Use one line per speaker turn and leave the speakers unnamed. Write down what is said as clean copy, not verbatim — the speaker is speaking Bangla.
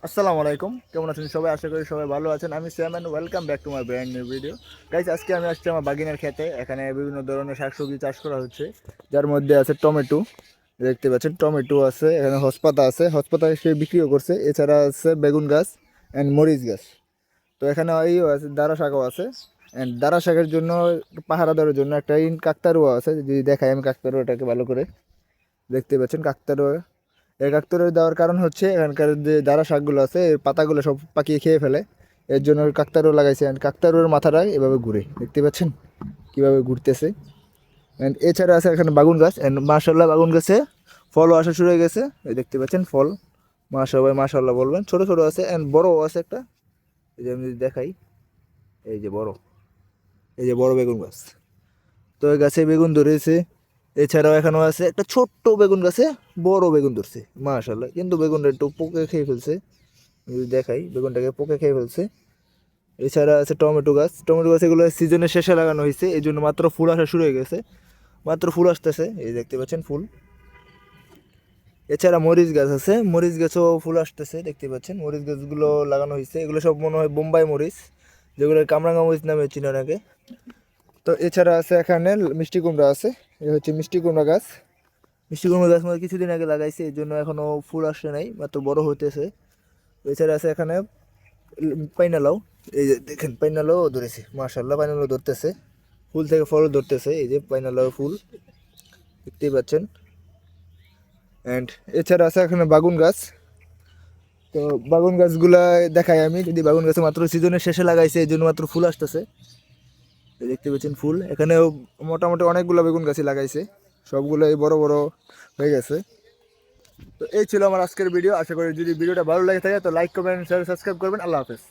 আসসালামু আলাইকুম, কেমন আছেন সবাই? আশা করি সবাই ভালো আছেন। আমি Sam and welcome back to my brand new video. Guys, আজকে আমি আসছি আমার বাগিনার খেতে। এখানে বিভিন্ন ধরনের শাকসবজি চাষ করা হচ্ছে, যার মধ্যে আছে টমেটো। দেখতে পাচ্ছেন টমেটো আছে, এখানে হসপাতা আছে, হসপাতা সে বিক্রিও করছে। এছাড়া আছে বেগুন গাছ অ্যান্ড মরিচ গাছ। তো এখানে ইও আছে, দারা শাকও আছে। অ্যান্ড দারা শাকের জন্য পাহারা দেওয়ার জন্য একটা কাকতারুয়া আছে। যদি দেখাই আমি কাকতারুয়াটাকে ভালো করে, দেখতে পাচ্ছেন কাকতারুয়া। এই কাকতারুয়া দেওয়ার কারণ হচ্ছে এখানকার যে দারা শাকগুলো আছে এর পাতাগুলো সব পাকিয়ে খেয়ে ফেলে। এর জন্য কাকতারুয়া লাগাইছে। অ্যান্ড কাকতারুয়ার মাথাটা এভাবে ঘুরে, দেখতে পাচ্ছেন কীভাবে ঘুরতেছে। অ্যান্ড এছাড়া আছে এখানে বাগুন গাছ। অ্যান্ড মাশাল্লাহ বাগুন গাছে ফলও আসা শুরু হয়ে গেছে। এই দেখতে পাচ্ছেন ফল, সবাই মাশাল্লাহ বলবেন। ছোটো ছোটো আছে অ্যান্ড বড়ও আছে একটা। এই যে আমি যদি দেখাই, এই যে বড়, এই যে বড় বেগুন গাছ। তো এই গাছে বেগুন ধরেছে। এছাড়াও এখানেও আছে একটা ছোট্ট বেগুন গাছে বড় বেগুন ধরছে মাশাল্লাহ, কিন্তু বেগুনটা একটু পোকে খেয়ে ফেলছে। যদি দেখাই, বেগুনটাকে পোকে খেয়ে ফেলছে। এছাড়া আছে টমেটো গাছ। টমেটো গাছ এগুলো সিজনের শেষে লাগানো হয়েছে, এই জন্য মাত্র ফুল আসা শুরু হয়ে গেছে, মাত্র ফুল আসতেছে। এই দেখতে পাচ্ছেন ফুল। এছাড়া মরিচ গাছ আছে, মরিচ গাছও ফুল আসতেছে, দেখতে পাচ্ছেন। মরিচ গাছগুলো লাগানো হয়েছে, এগুলো সব মনে হয় বোম্বাই মরিচ, যেগুলো কামরাঙ্গা মরিচ নামে চিনে অনেকে। তো এছাড়া আছে এখানে মিষ্টি কুমড়া আছে। এ হচ্ছে মিষ্টি কুমড়া গাছ। মিষ্টি কুমড়া গাছ মানে কিছুদিন আগে লাগাইছে, এই জন্য এখনো ফুল আসে নাই, মাত্র বড় হইতেছে। এছাড়া আছে এখানে পাইনালাও। এই যে দেখেন পাইনালাও ধরেছে মাশাল্লাহ, পাইনালাও ধরতেছে, ফুল থেকে ফল ধরতেছে। এই যে পাইনালাও ফুল, দেখতেই পাচ্ছেন। অ্যান্ড এছাড়া আছে এখানে বাগুন গাছ। তো বাগুন গাছগুলা দেখাই আমি, যদি বাগুন গাছে মাত্র সিজনের শেষে লাগাইছে, এই জন্য মাত্র ফুল আসতেছে। এই দেখতে পাচ্ছেন ফুল। এখানেও মোটামুটি অনেকগুলো বেগুন গাছই লাগাইছে, সবগুলোই বড় বড় হয়ে গেছে। তো এই ছিল আমার আজকের ভিডিও। আশা করি যদি ভিডিওটা ভালো লাগে থাকে তো লাইক কমেন্ট শেয়ার সাবস্ক্রাইব করবেন। আল্লাহ হাফেজ।